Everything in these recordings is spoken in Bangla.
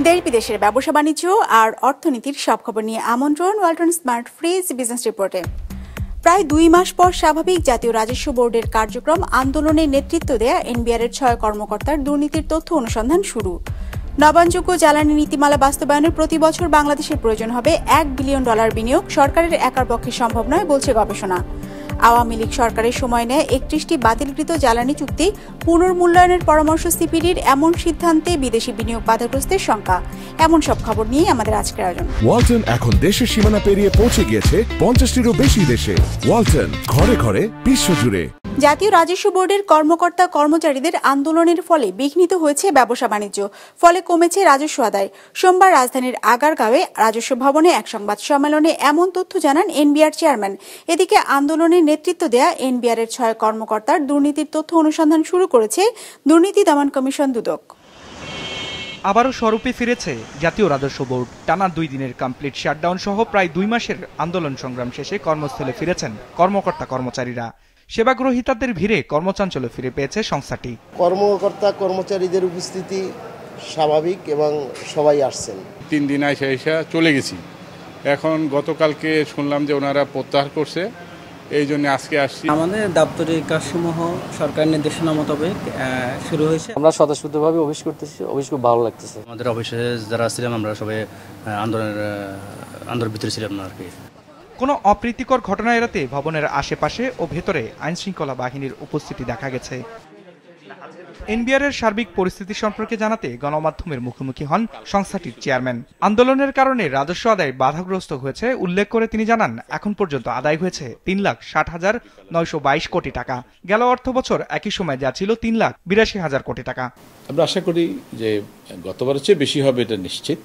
দেশ বিদেশের ব্যবসা বাণিজ্য আর অর্থনীতির সব খবর নিয়ে আমন্ত্রণ ওয়ালটন স্মার্ট ফ্রিজ বিজনেস রিপোর্টে। প্রায় 2 মাস পর স্বাভাবিক জাতীয় রাজস্ব বোর্ডের কার্যক্রম আন্দোলনে নেতৃত্ব দেয়া এনবিআরের 6 কর্মকর্তার দুর্নীতির তথ্য অনুসন্ধান শুরু। নবায়নযোগ্য জ্বালানি নীতিমালা বাস্তবায়নের প্রতি বছর বাংলাদেশের প্রয়োজন হবে $1 বিলিয়ন বিনিয়োগ, সরকারের একার পক্ষে সম্ভব নয় বলছে গবেষণা। আওয়ামী লীগ সরকারের সময় নেয় 31টি বাতিলকৃত জ্বালানি চুক্তি পুনর্মূল্যায়নের পরামর্শ সিপিডির, এমন সিদ্ধান্তে বিদেশি বিনিয়োগ বাধাগ্রস্তের শঙ্কা। এমন সব খবর নিয়ে আমাদের আজকের আয়োজন। ওয়ালটন এখন দেশের সীমানা পেরিয়ে পৌঁছে গিয়েছে 50টিরও বেশি দেশে। ওয়ালটন, ঘরে ঘরে বিশ্বজুড়ে। জাতীয় রাজস্ব বোর্ডের কর্মকর্তা কর্মচারীদের আন্দোলনের ফলে বিঘ্নিত হয়েছে ব্যবসা বাণিজ্য, ফলে কমেছে রাজস্ব আদায়। সোমবার রাজধানীর আগারগাঁওয়ে রাজস্ব ভবনে এক সংবাদ সম্মেলনে এমন তথ্য জানান এনবিআর চেয়ারম্যান। এদিকে আন্দোলনের নেতৃত্ব দেয়া এনবিআরের 6 কর্মকর্তার দুর্নীতির তথ্য অনুসন্ধান শুরু করেছে দুর্নীতি দমন কমিশন দুদক। আবারও স্বরূপে ফিরেছে জাতীয় রাজস্ব বোর্ড। টানা 2 দিনের কমপ্লিট শাটডাউন সহ প্রায় 2 মাসের আন্দোলন সংগ্রাম শেষে কর্মস্থলে ফিরেছেন কর্মকর্তা কর্মচারীরা। সেবাগ্রহীতাদের ভিড়ে কর্মচাঞ্চল্য ফিরে পেয়েছে সংস্থাটি। কর্মকর্তা কর্মচারীদের উপস্থিতি স্বাভাবিক এবং সবাই আসছেন। 3 দিন এসে চলে গেছি। এখন গতকালকে শুনলাম যে ওনারা প্রত্যাহার করছে, এই জন্য আজকে আসছি। আমাদের দাপ্তরিক কাজসমূহ সরকার নির্দেশনা মোতাবেক শুরু হয়েছে। আমরা স্বতঃস্ফূর্তভাবে অফিস করতেছি, অফিস খুব ভালো লাগতেছে। আমাদের অফিসে যারা ছিলাম আমরা সবাই আন্দোলনের ভিতরে ছিলাম না আর কি। কোনো অপ্রীতিকর ঘটনা এড়াতে ভবনের আশেপাশে ও ভেতরে আইনশৃঙ্খলা বাহিনীর উপস্থিতি দেখা গেছে। এনবিআরের সার্বিক পরিস্থিতি সম্পর্কে জানাতে গণমাধ্যমের মুখোমুখি হন সংস্থাটির চেয়ারম্যান। আন্দোলনের কারণে রাজস্ব আদায় বাধাগ্রস্ত হয়েছে উল্লেখ করে তিনি জানান, এখন পর্যন্ত আদায় হয়েছে 3,60,922 কোটি টাকা। গেল অর্থ বছর একই সময় যা ছিল 3,82,000 কোটি টাকা। আমরা আশা করি যে গতবারের চেয়ে বেশি হবে, এটা নিশ্চিত।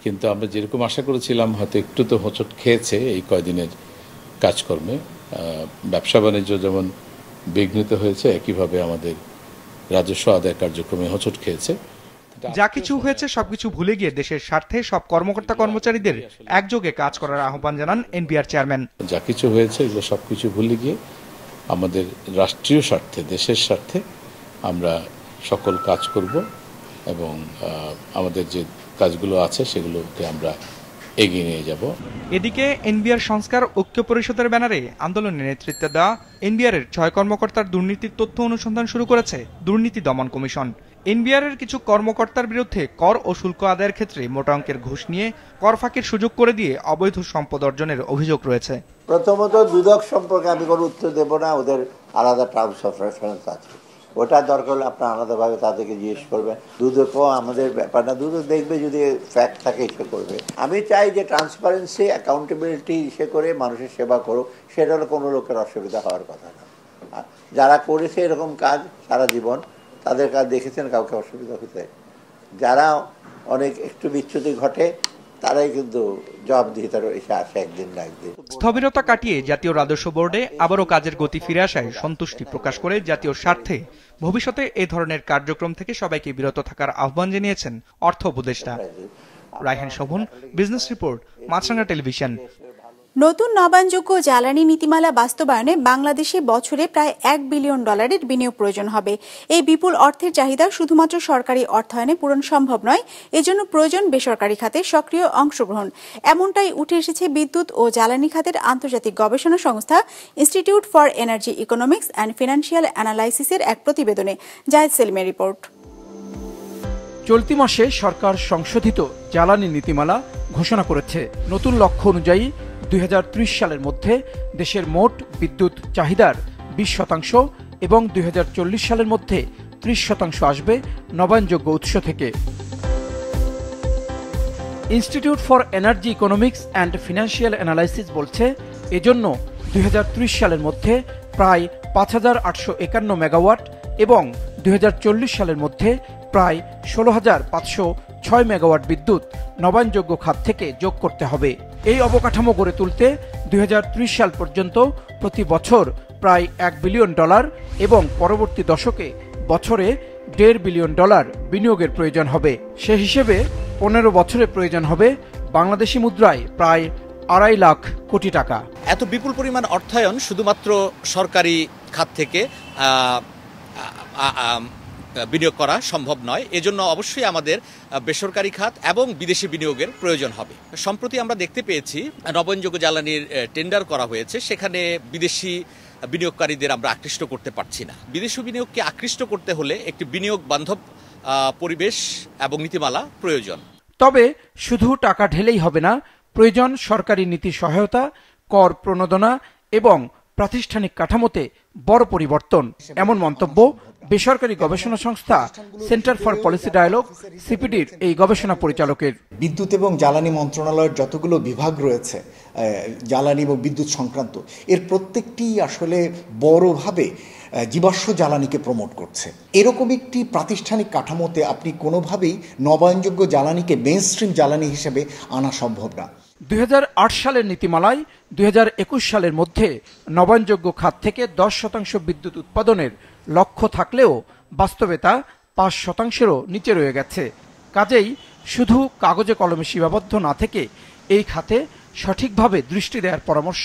কিন্তু আমরা যেরকম আশা করেছিলাম হয়তো একটু তো হোঁচট খেয়েছে এই কয়দিনের কাজকর্মে। ব্যবসা বাণিজ্য যেমন বিঘ্নিত হয়েছে, একইভাবে আমাদের রাজস্ব আদায় কার্যক্রমে হোঁচট খেয়েছে। যা কিছু হয়েছে সবকিছু ভুলে গিয়ে দেশের স্বার্থে সব কর্মকর্তা কর্মচারীদের একযোগে কাজ করার আহ্বান জানান এনবিআর চেয়ারম্যান। যা কিছু হয়েছে এগুলো সবকিছু ভুলে গিয়ে আমাদের রাষ্ট্রীয় স্বার্থে, দেশের স্বার্থে আমরা সকল কাজ করব এবং আমাদের যে কাজগুলো আছে সেগুলোকে আমরা এগিয়ে নিয়ে যাব। এদিকে এনবিআর সংস্কার ঐক্য পরিষদের ব্যানারে আন্দোলনে নেতৃত্ব দেওয়া এনবিআরের 6 কর্মকর্তার দুর্নীতির তথ্য অনুসন্ধান শুরু করেছে দুর্নীতি দমন কমিশন। এনবিআরের কিছু কর্মকর্তার বিরুদ্ধে কর ও শুল্ক আদায়ের ক্ষেত্রে মোটা অঙ্কের ঘুষ নিয়ে কর ফাঁকির সুযোগ করে দিয়ে অবৈধ সম্পদ অর্জনের অভিযোগ রয়েছে। প্রথমত দুদক সম্পর্কে আমি কোনো উত্তর দেব না, ওদের আলাদা টার্মস অফ রেফারেন্স আছে, ওটা দরকার হলে আপনার আলাদাভাবে তাদেরকে জিজ্ঞেস করবেন। দুদকও আমাদের ব্যাপার না, দুদক দেখবে যদি ফ্যাক্ট থাকে সে করবে। আমি চাই যে ট্রান্সপারেন্সি, অ্যাকাউন্টেবিলিটি সে করে মানুষের সেবা করুক, সেটা হলে কোনো লোকের অসুবিধা হওয়ার কথা না। যারা করেছে এরকম কাজ সারা জীবন, তাদের কাজ দেখেছেন, কাউকে অসুবিধা হতে। যারা অনেক একটু বিচ্যুতি ঘটে তারাই কিন্তু জবাবদিহিতার এসে আসে একদিন না একদিন। স্থবিরতা কাটিয়ে জাতীয় রাজস্ব বোর্ডে আবারও কাজের গতি ফিরে আসায় সন্তুষ্টি প্রকাশ করে জাতীয় স্বার্থে ভবিষ্যতে এই ধরনের কার্যক্রম থেকে সবাইকে বিরত থাকার আহ্বান জানিয়েছেন অর্থ উপদেষ্টা। রায়হান শোভন, বিজনেস রিপোর্ট, মাছরাঙা টেলিভিশন। নতুন নবায়নযোগ্য জ্বালানি নীতিমালা বাস্তবায়নে বাংলাদেশে বছরে প্রায় $1 বিলিয়ন বিনিয়োগ প্রয়োজন হবে। এই বিপুল অর্থের চাহিদা শুধুমাত্র সরকারি অর্থায়নে পূরণ সম্ভব নয়, এজন্য প্রয়োজন বেসরকারি খাতে সক্রিয় অংশগ্রহণ। এমনটাই উঠে এসেছে বিদ্যুৎ ও জ্বালানি খাতের আন্তর্জাতিক গবেষণা সংস্থা Institute for Energy Economics and Financial অ্যানালাইসিসের এক প্রতিবেদনে। জায়েদ সেলিমের রিপোর্ট। চলতি মাসে সরকার সংশোধিত জ্বালানি নীতিমালা ঘোষণা করেছে। নতুন লক্ষ্য অনুযায়ী 2030 সালের মধ্যে দেশের মোট বিদ্যুৎ চাহিদার 20% এবং 2040 সালের মধ্যে 30% আসবে নবায়নযোগ্য উৎস থেকে। Institute for Energy Economics and financial analysis বলছে, এজন্য 2030 সালের মধ্যে প্রায় 5,851 মেগাওয়াট এবং 2040 সালের মধ্যে প্রায় 16,506 মেগাওয়াট বিদ্যুৎ নবায়নযোগ্য খাত থেকে যোগ করতে হবে। এই অবকাঠামো গড়ে তুলতে 2030 সাল পর্যন্ত প্রতি বছর প্রায় $1 বিলিয়ন এবং পরবর্তী দশকে বছরে $1.5 বিলিয়ন বিনিয়োগের প্রয়োজন হবে। সে হিসেবে 15 বছরে প্রয়োজন হবে বাংলাদেশি মুদ্রায় প্রায় $2.5 লাখ কোটি টাকা। এত বিপুল পরিমাণ অর্থায়ন শুধুমাত্র সরকারি খাত থেকে বিনিয়োগ করা সম্ভব নয়। এজন্য অবশ্যই আমাদের বেসরকারি খাত এবং বিদেশি বিনিয়োগের প্রয়োজন হবে। সম্প্রতি আমরা দেখতে পেয়েছি নবায়নযোগ্য জ্বালানির টেন্ডার করা হয়েছে, সেখানে বিদেশি বিনিয়োগকারীদের আমরা আকৃষ্ট করতে পারছি না। বিদেশি বিনিয়োগকে আকৃষ্ট করতে হলে একটি বিনিয়োগ বান্ধব পরিবেশ এবং নীতিমালা প্রয়োজন। তবে শুধু টাকা ঢেলেই হবে না, প্রয়োজন সরকারি নীতি সহায়তা, কর প্রণোদনা এবং প্রাতিষ্ঠানিক কাঠামোতে বড় পরিবর্তন, এমন মন্তব্য বেসরকারি গবেষণা সংস্থা সেন্টার ফর পলিসি ডায়ালগ সিপিডির এই গবেষণা পরিচালকের। বিদ্যুৎ এবং জ্বালানি মন্ত্রণালয়ের যতগুলো বিভাগ রয়েছে জ্বালানি এবং বিদ্যুৎ সংক্রান্ত, এর প্রত্যেকটি আসলে বড়ভাবে জীবাশ্ম জ্বালানিকে প্রমোট করছে। এরকম একটি প্রাতিষ্ঠানিক কাঠামোতে আপনি কোনোভাবেই নবায়নযোগ্য জ্বালানিকে মেইনস্ট্রিম জ্বালানি হিসেবে আনা সম্ভব না। 2008 সালের নীতিমালায় 2021 সালের মধ্যে নবায়নযোগ্য খাত থেকে 10% বিদ্যুৎ উৎপাদনের লক্ষ্য থাকলেও বাস্তবে তা 5%-এরও নিচে রয়ে গেছে। কাজেই শুধু কাগজে কলমে সীমাবদ্ধ না থেকে এই খাতে সঠিকভাবে দৃষ্টি দেওয়ার পরামর্শ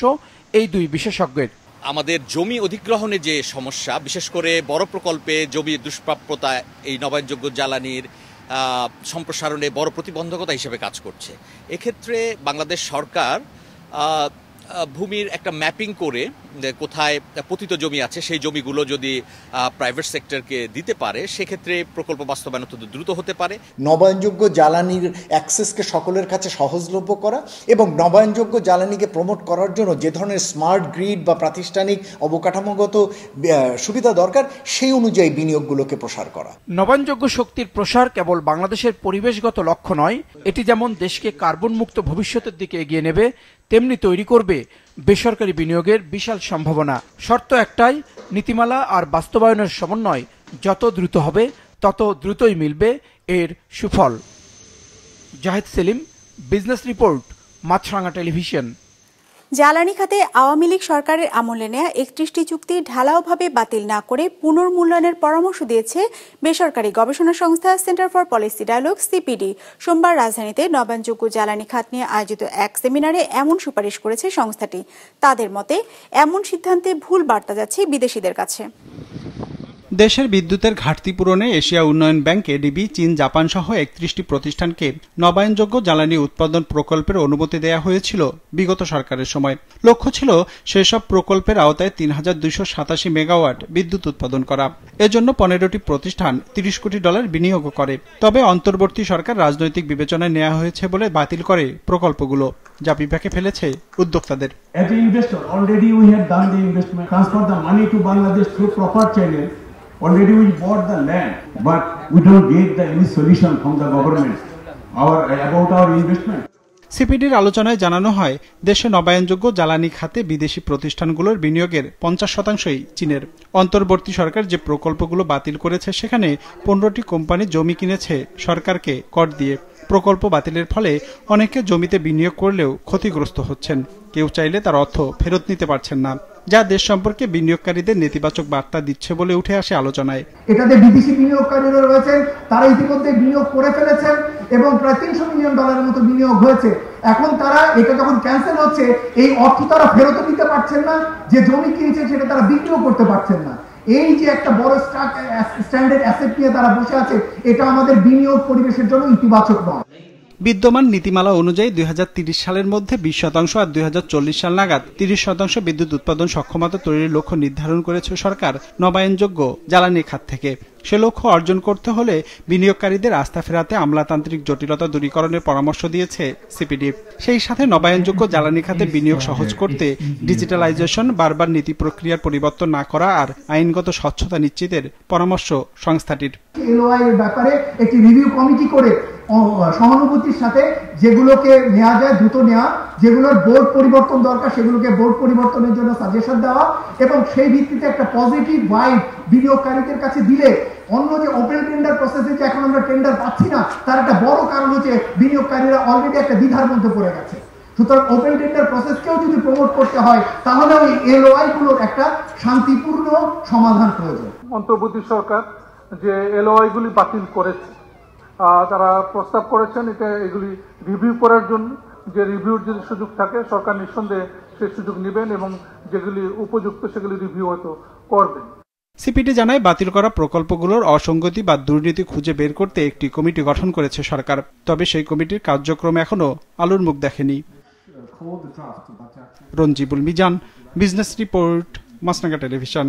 এই দুই বিশেষজ্ঞের। আমাদের জমি অধিগ্রহণে যে সমস্যা, বিশেষ করে বড় প্রকল্পে জমির দুষ্প্রাপ্যতা এই নবায়নযোগ্য জ্বালানির সম্প্রসারণে বড় প্রতিবন্ধকতা হিসেবে কাজ করছে। এক্ষেত্রে বাংলাদেশ সরকার ভূমির একটা ম্যাপিং করে কোথায় পতিত জমি আছে সেই জমিগুলো যদি প্রাইভেট সেক্টরকে দিতে পারে, সেক্ষেত্রে প্রকল্প বাস্তবায়ন অত্যন্ত দ্রুত হতে পারে। নবায়নযোগ্য জ্বালানির অ্যাক্সেসকে সকলের কাছে সহজলভ্য করা এবং নবায়নযোগ্য জ্বালানিকে প্রমোট করার জন্য যে ধরনের স্মার্ট গ্রিড বা প্রাতিষ্ঠানিক অবকাঠামোগত সুবিধা দরকার, সেই অনুযায়ী বিনিয়োগগুলোকে প্রসার করা। নবায়নযোগ্য শক্তির প্রসার কেবল বাংলাদেশের পরিবেশগত লক্ষ্য নয়, এটি যেমন দেশকে কার্বন মুক্ত ভবিষ্যতের দিকে এগিয়ে নেবে, তেমনি তৈরি করবে বেসরকারি বিনিয়োগের বিশাল সম্ভাবনা। শর্ত একটাই, নীতিমালা আর বাস্তবায়নের সমন্বয় যত দ্রুত হবে তত দ্রুতই মিলবে এর সুফল। জাহিদ সেলিম, বিজনেস রিপোর্ট, মাছরাঙা টেলিভিশন। জ্বালানি খাতে আওয়ামী লীগ সরকারের আমলে নেয়া 31টি চুক্তি ঢালাওভাবে বাতিল না করে পুনর্মূল্যায়নের পরামর্শ দিয়েছে বেসরকারি গবেষণা সংস্থা Centre for Policy Dialogue CPD. সোমবার রাজধানীতে নবায়নযোগ্য জ্বালানি খাত নিয়ে আয়োজিত এক সেমিনারে এমন সুপারিশ করেছে সংস্থাটি। তাদের মতে এমন সিদ্ধান্তে ভুল বার্তা যাচ্ছে বিদেশিদের কাছে। দেশের বিদ্যুতের ঘাটতি পূরণে এশিয়া উন্নয়ন ব্যাংক, এডিবি, চীন, জাপান সহ 31টি প্রতিষ্ঠানকে নবায়নযোগ্য জ্বালানি উৎপাদন প্রকল্পের অনুমতি দেওয়া হয়েছিল বিগত সরকারের সময়। লক্ষ্য ছিল সেসব প্রকল্পের আওতায় ৩,২৮৭ মেগাওয়াট বিদ্যুৎ উৎপাদন করা। এজন্য 15টি প্রতিষ্ঠান $30 কোটি বিনিয়োগ করে। তবে অন্তর্বর্তী সরকার রাজনৈতিক বিবেচনায় নেওয়া হয়েছে বলে বাতিল করে প্রকল্পগুলো, যা বিপাকে ফেলেছে উদ্যোক্তাদের। As an investor, already we have done the investment, transfer the money to Bangladesh through proper channel. Already we bought the land, but we don't get any solution from the government about our investment. সিপিডির আলোচনায় জানানো হয়, দেশে নবায়নযোগ্য জ্বালানি খাতে বিদেশি প্রতিষ্ঠানগুলোর বিনিয়োগের 50%ই চীনের। অন্তর্বর্তী সরকার যে প্রকল্পগুলো বাতিল করেছে, সেখানে 15টি কোম্পানি জমি কিনেছে সরকারকে কর দিয়ে। প্রকল্প বাতিলের ফলে অনেকে জমিতে বিনিয়োগ করলেও ক্ষতিগ্রস্ত হচ্ছেন। কেউ চাইলে তার অর্থ ফেরত নিতে পারছেন না, যা দেশ সম্পর্কে বিনিয়োগকারীদের নেতিবাচক বার্তা দিচ্ছে বলে উঠে আসে আলোচনায়। এটাতে বিদেশি বিনিয়োগকারীরা রয়েছেন, তারা ইতিমধ্যে বিনিয়োগ করে ফেলেছেন এবং প্রায় $300 মিলিয়ন মতো বিনিয়োগ হয়েছে। এখন তারা এটা যখন ক্যান্সেল হচ্ছে, এই অর্থ তারা ফেরত দিতে পারছেন না, যে জমি কিনেছে সেটা তারা বিক্রিও করতে পারছেন না। এই যে একটা বড় স্ট্যান্ডার্ড অ্যাসেট নিয়ে তারা বসে আছে, এটা আমাদের বিনিয়োগ পরিবেশের জন্য ইতিবাচক নয়। বিদ্যমান নীতিমালা অনুযায়ী 2030 সালের মধ্যে 20% আর 2040 সাল নাগাদ 30% বিদ্যুৎ উৎপাদন সক্ষমতা তৈরির লক্ষ্য নির্ধারণ করেছে সরকার নবায়নযোগ্য জ্বালানি খাত থেকে। সে লক্ষ্য অর্জন করতে হলে বিনিয়োগকারীদের আস্থা ফেরাতে আমলাতান্ত্রিক জটিলতা দূরীকরণের পরামর্শ দিয়েছে সিপিডি। সেই সাথে নবায়নযোগ্য জ্বালানি খাতে বিনিয়োগ সহজ করতে ডিজিটালাইজেশন, বারবার নীতি প্রক্রিয়ার পরিবর্তন না করা আর আইনগত স্বচ্ছতা নিশ্চিতের পরামর্শ সংস্থাটির। এলওআই এর ব্যাপারে একটি রিভিউ কমিটি করে সহানুভূতির সাথে যেগুলোকে নেওয়া যায় দ্রুত নেওয়া, যেগুলোর বোর্ড পরিবর্তন দরকার সেগুলোকে বোর্ড পরিবর্তনের জন্য সাজেশন দেওয়া এবং সেই ভিত্তিতে একটা পজিটিভ ভাইব বিনিয়োগকারীদের কাছে দিলে, অন্য যে ওপেন টেন্ডার প্রসেসে যে এখন আমরা টেন্ডার পাচ্ছি না, তার একটা বড় কারণ হচ্ছে বিনিয়োগকারীরা অলরেডি একটা দ্বিধার মধ্যে পড়ে গেছে। সুতরাং ওপেন টেন্ডার প্রসেসকেও যদি প্রমোট করতে হয়, তাহলে ওই এলওআই গুলোর একটা শান্তিপূর্ণ সমাধান প্রয়োজন। অন্তর্বর্তী সরকার যে এলওআই গুলি বাতিল করেছে, তারা প্রস্তাব করেছেন এগুলি রিভিউ করার জন্য। যে রিভিউর যদি সুযোগ থাকে, সরকার নিঃসন্দেহে সেই সুযোগ নেবেন এবং যেগুলি উপযুক্ত সেগুলি রিভিউ হয়তো করবেন। সিপিডি জানায় বাতিল করা প্রকল্পগুলোর অসঙ্গতি বা দুর্নীতি খুঁজে বের করতে একটি কমিটি গঠন করেছে সরকার। তবে সেই কমিটির কার্যক্রম এখনো আলোর মুখ দেখেনি। রঞ্জিবুল মিজান, বিজনেস রিপোর্ট, মাছরাঙা টেলিভিশন।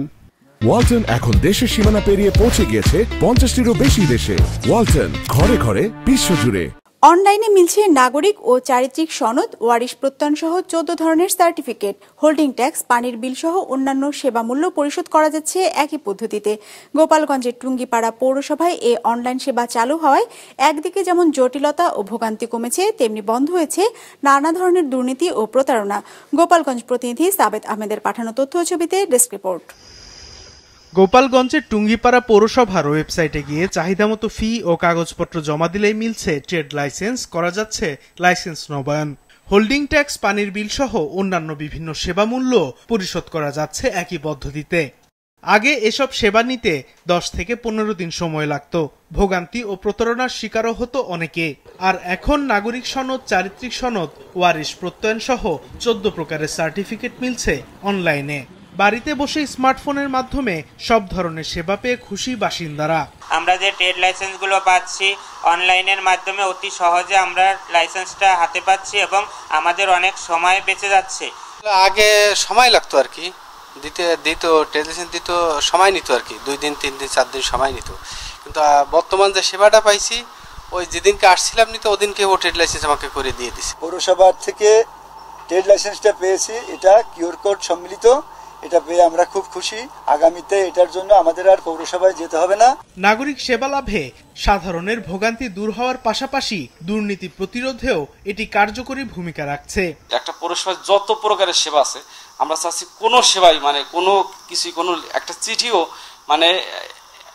ওয়ালটন এখন দেশের সীমানা পেরিয়ে পৌঁছে গিয়েছে 50টিরও বেশি দেশে। ওয়ালটন, ঘরে ঘরে বিশ্বজুড়ে। অনলাইনে মিলছে নাগরিক ও চারিত্রিক সনদ, ওয়ারিশ প্রত্যয়ন সহ 14 ধরনের সার্টিফিকেট, হোল্ডিং ট্যাক্স, পানির বিল সহ অন্যান্য সেবা মূল্য পরিশোধ করা যাচ্ছে একই পদ্ধতিতে। গোপালগঞ্জের টুঙ্গিপাড়া পৌরসভায় এই অনলাইন সেবা চালু হওয়ায় একদিকে যেমন জটিলতা ও ভোগান্তি কমেছে, তেমনি বন্ধ হয়েছে নানা ধরনের দুর্নীতি ও প্রতারণা। গোপালগঞ্জ প্রতিনিধি সাবেদ আহমেদের পাঠানো তথ্য ও ছবিতে ডেস্ক রিপোর্ট। গোপালগঞ্জের টুঙ্গিপাড়া পৌরসভার ওয়েবসাইটে গিয়ে চাহিদামতো ফি ও কাগজপত্র জমা দিলেই মিলছে ট্রেড লাইসেন্স, করা যাচ্ছে লাইসেন্স নবায়ন। হোল্ডিং ট্যাক্স, পানির বিল সহ অন্যান্য বিভিন্ন সেবা মূল্য পরিশোধ করা যাচ্ছে একই পদ্ধতিতে। আগে এসব সেবা নিতে 10 থেকে 15 দিন সময় লাগত, ভোগান্তি ও প্রতারণার শিকারও হতো অনেকে। আর এখন নাগরিক সনদ, চারিত্রিক সনদ, ওয়ারিশ প্রত্যয়ন সহ 14 প্রকারের সার্টিফিকেট মিলছে অনলাইনে। বাড়িতে বসে স্মার্টফোনের মাধ্যমে সব ধরনের সেবা পেয়ে খুশি বাসিন্দারা। আমরা যে ট্রেড লাইসেন্স গুলো পাচ্ছি অনলাইনের মাধ্যমে অতি সহজে আমরা লাইসেন্সটা হাতে পাচ্ছি এবং আমাদের অনেক সময় বেঁচে যাচ্ছে। আগে সময় লাগতো আর কি, দিত ট্রেড লাইসেন্স দিত, সময় নিত আর কি, 2 দিন 3 দিন 4 দিন সময় নিত। কিন্তু বর্তমান যে সেবাটা পাইছি, ওই যেদিনকে আসছিলাম নিতে ওদিনকে ও ট্রেড লাইসেন্স আমাকে করে দিয়ে দিছে। পৌরসভার থেকে ট্রেড লাইসেন্সটা পেয়েছি, এটা কিউআর কোড সম্মিলিত, এটা পেয়ে আমরা খুব খুশি। আগামীতে এটার জন্য আমাদের আর পৌরসভায় যেতে হবে না। নাগরিক সেবা লাভে সাধারণের ভোগান্তি দূর হওয়ার পাশাপাশি দুর্নীতি প্রতিরোধেও এটি কার্যকরী ভূমিকা রাখছে। একটা পৌরসভায় যত প্রকারের সেবা আছে, আমরা চাচ্ছি কোনো সেবাই মানে কোনো কিছুই, কোনো একটা চিঠিও মানে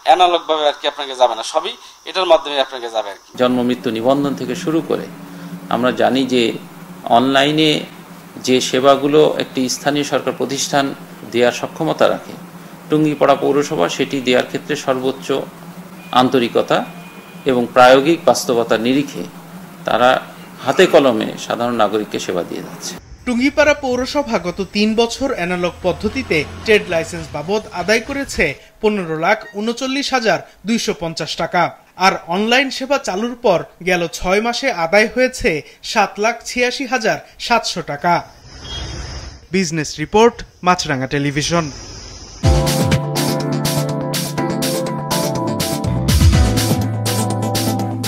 অ্যানালগ ভাবে আর কি আপনাকে যাবে না, সবই এটার মাধ্যমে আপনাকে যাবে আর কি। জন্ম মৃত্যু নিবন্ধন থেকে শুরু করে আমরা জানি যে অনলাইনে যে সেবাগুলো একটি স্থানীয় সরকার প্রতিষ্ঠান দেওয়ার সক্ষমতা রাখে, টুঙ্গিপাড়া পৌরসভা সেটি দেওয়ার ক্ষেত্রে সর্বোচ্চ আন্তরিকতা এবং প্রায়োগিক বাস্তবতার নিরিখে তারা হাতে কলমে সাধারণ নাগরিককে সেবা দিয়ে যাচ্ছে। টুঙ্গিপাড়া পৌরসভা গত 3 বছর অ্যানালগ পদ্ধতিতে ট্রেড লাইসেন্স বাবদ আদায় করেছে 15,39,250 টাকা। আর অনলাইন সেবা চালুর পর গেল 6 মাসে আদায় হয়েছে 7,86,700 টাকা। বিজনেস রিপোর্ট, মাছরাঙা টেলিভিশন।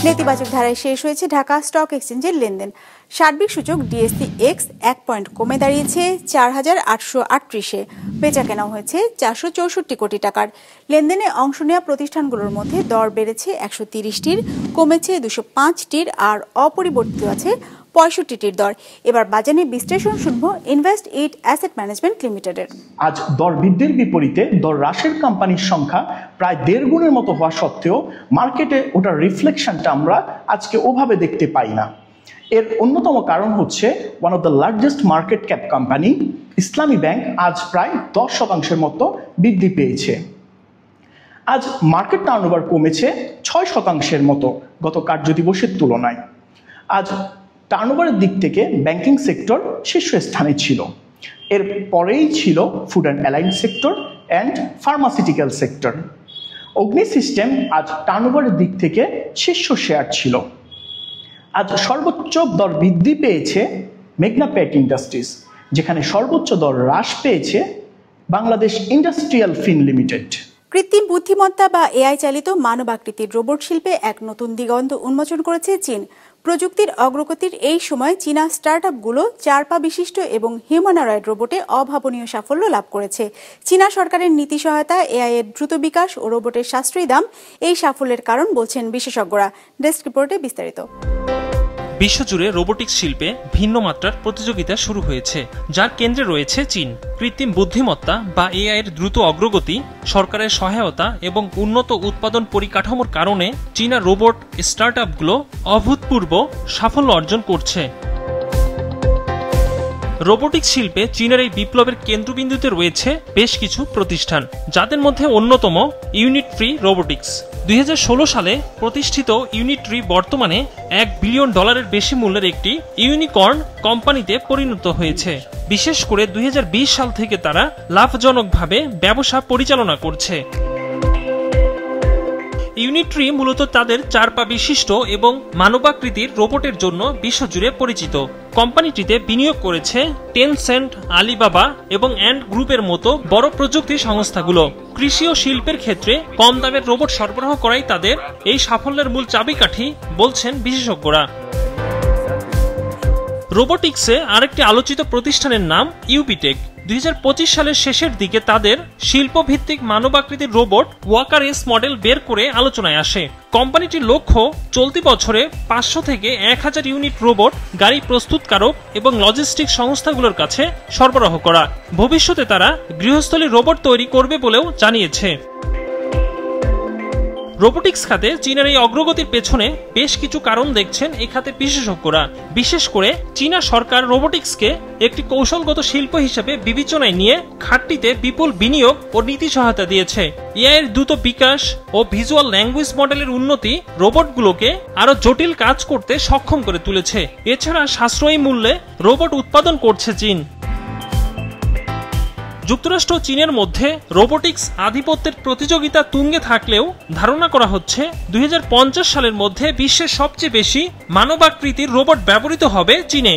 নেতিবাচক ধারায় শেষ হয়েছে ঢাকা স্টক এক্সচেঞ্জের লেনদেন। সার্বিক সূচক ডিএসসি এক্স 1 পয়েন্ট কমে দাঁড়িয়েছে 4,838-এ। বেচা কেনা হয়েছে 464 কোটি টাকার। লেনদেনে অংশ নেওয়া প্রতিষ্ঠানগুলোর মধ্যে দর বেড়েছে 130টির, কমেছে 205টির, আর অপরিবর্তিত আছে 65টির দর। এবার বাজারে বিশ্লেষণ শুনবো ইনভেস্ট ইট অ্যাসেট ম্যানেজমেন্ট লিমিটেডের। আজ দর বৃদ্ধির বিপরীতে দর হ্রাসের কোম্পানির সংখ্যা প্রায় 1.5 গুণের মতো হওয়া সত্ত্বেও মার্কেটে ওটার রিফ্লেকশনটা আমরা আজকে ওভাবে দেখতে পাই না। এর অন্যতম কারণ হচ্ছে one of the largest market cap company Islami bank আজ প্রায় 10% মতো বৃদ্ধি পেয়েছে। আজ মার্কেট টার্নওভার কমেছে 6% মতো গত কার্যদিবসের তুলনায়। আজ টার্নওভারের দিক থেকে ব্যাংকিং সেক্টর শীর্ষস্থানে ছিল, এর পরেই ছিল food and allied sector and pharmaceutical sector. Agni system আজ টার্নওভারের দিক থেকে শীর্ষ শেয়ার ছিল। আজ সর্বোচ্চ দর বৃদ্ধি পেয়েছে মেঘনা পেট ইন্ডাস্ট্রিজ, যেখানে সর্বোচ্চ দর হ্রাস পেয়েছে বাংলাদেশ ইন্ডাস্ট্রিয়াল ফিন লিমিটেড। কৃত্রিম বুদ্ধিমত্তা বা এআই চালিত মানবাকৃতির রোবট শিল্পে এক নতুন দিগন্ত উন্মোচন করেছে চীন। প্রযুক্তির অগ্রগতির এই সময় চীনা স্টার্টআপগুলো 4 পা বিশিষ্ট এবং হিউম্যানয়েড রোবটে অভাবনীয় সাফল্য লাভ করেছে। চীনা সরকারের নীতি সহায়তা, এআই এর দ্রুত বিকাশ ও রোবটের সাশ্রয়ী দাম এই সাফল্যের কারণ বলছেন বিশেষজ্ঞরা। ডেস্ক রিপোর্টে বিস্তারিত। বিশ্বজুড়ে রোবোটিক্স শিল্পে ভিন্ন মাত্রার প্রতিযোগিতা শুরু হয়েছে, যার কেন্দ্রে রয়েছে চীন। কৃত্রিম বুদ্ধিমত্তা বা এআই এর দ্রুত অগ্রগতি, সরকারের সহায়তা এবং উন্নত উৎপাদন পরিকাঠামোর কারণে চীনা রোবট স্টার্টআপগুলো অভূতপূর্ব সাফল্য অর্জন করছে। রোবোটিক্স শিল্পে চীনের এই বিপ্লবের কেন্দ্রবিন্দুতে রয়েছে বেশ কিছু প্রতিষ্ঠান, যাদের মধ্যে অন্যতম ইউনিট্রি রোবোটিক্স। 2016 সালে প্রতিষ্ঠিত ইউনিট্রি বর্তমানে $1 বিলিয়ন বেশি মূল্যের একটি ইউনিকর্ন কোম্পানিতে পরিণত হয়েছে। বিশেষ করে 2020 সাল থেকে তারা লাভজনকভাবে ব্যবসা পরিচালনা করছে। ইউনিট্রি মূলত তাদের 4 পা বিশিষ্ট এবং মানবাকৃতির রোবটের জন্য বিশ্বজুড়ে পরিচিত। কোম্পানিটিতে বিনিয়োগ করেছে টেনসেন্ট, আলিবাবা এবং অ্যান্ড গ্রুপের মতো বড় প্রযুক্তি সংস্থাগুলো। কৃষি ও শিল্পের ক্ষেত্রে কম দামের রোবট সরবরাহ করাই তাদের এই সাফল্যের মূল চাবিকাঠি বলছেন বিশেষজ্ঞরা। রোবোটিক্সে আরেকটি আলোচিত প্রতিষ্ঠানের নাম ইউবিটেক। 2025 সালের শেষের দিকে তাদের শিল্পভিত্তিক মানবাকৃতির রোবট ওয়াকার এস মডেল বের করে আলোচনায় আসে। কোম্পানিটির লক্ষ্য চলতি বছরে 500 থেকে 1000 ইউনিট রোবট গাড়ি প্রস্তুতকারক এবং লজিস্টিক সংস্থাগুলোর কাছে সরবরাহ করা। ভবিষ্যতে তারা গৃহস্থলী রোবট তৈরি করবে বলেও জানিয়েছে। রোবোটিক্স খাতে চীনের এই অগ্রগতির পেছনে বেশ কিছু কারণ দেখছেন এই খাতের বিশেষজ্ঞরা। বিশেষ করে চীনা সরকার রোবোটিক্সকে একটি কৌশলগত শিল্প হিসেবে বিবেচনায় নিয়ে খাতটিতে বিপুল বিনিয়োগ ও নীতি সহায়তা দিয়েছে। এআই এর দ্রুত বিকাশ ও ভিজুয়াল ল্যাঙ্গুয়েজ মডেলের উন্নতি রোবটগুলোকে আরো জটিল কাজ করতে সক্ষম করে তুলেছে। এছাড়া সাশ্রয়ী মূল্যে রোবট উৎপাদন করছে চীন। যুক্তরাষ্ট্র চীনের মধ্যে রোবোটিক্স আধিপত্যের প্রতিযোগিতা তুঙ্গে থাকলেও ধারণা করা হচ্ছে 2050 সালের মধ্যে বিশ্বের সবচেয়ে বেশি মানবাকৃতির রোবট ব্যবহৃত হবে চীনে।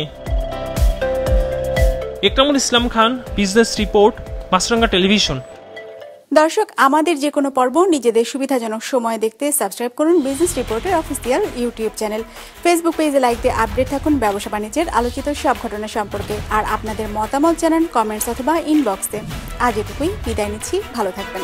ইকরামুল ইসলাম খান, বিজনেস রিপোর্ট, মাছরাঙ্গা টেলিভিশন। দর্শক, আমাদের যে কোনো পর্ব নিজেদের সুবিধাজনক সময় দেখতে সাবস্ক্রাইব করুন বিজনেস রিপোর্টের অফিসিয়াল ইউটিউব চ্যানেল। ফেসবুক পেজে লাইক দিয়ে আপডেট থাকুন ব্যবসা বাণিজ্যের আলোচিত সব ঘটনা সম্পর্কে। আর আপনাদের মতামত জানান কমেন্টস অথবা ইনবক্সে। আজ এটুকুই, বিদায় নিচ্ছি, ভালো থাকবেন।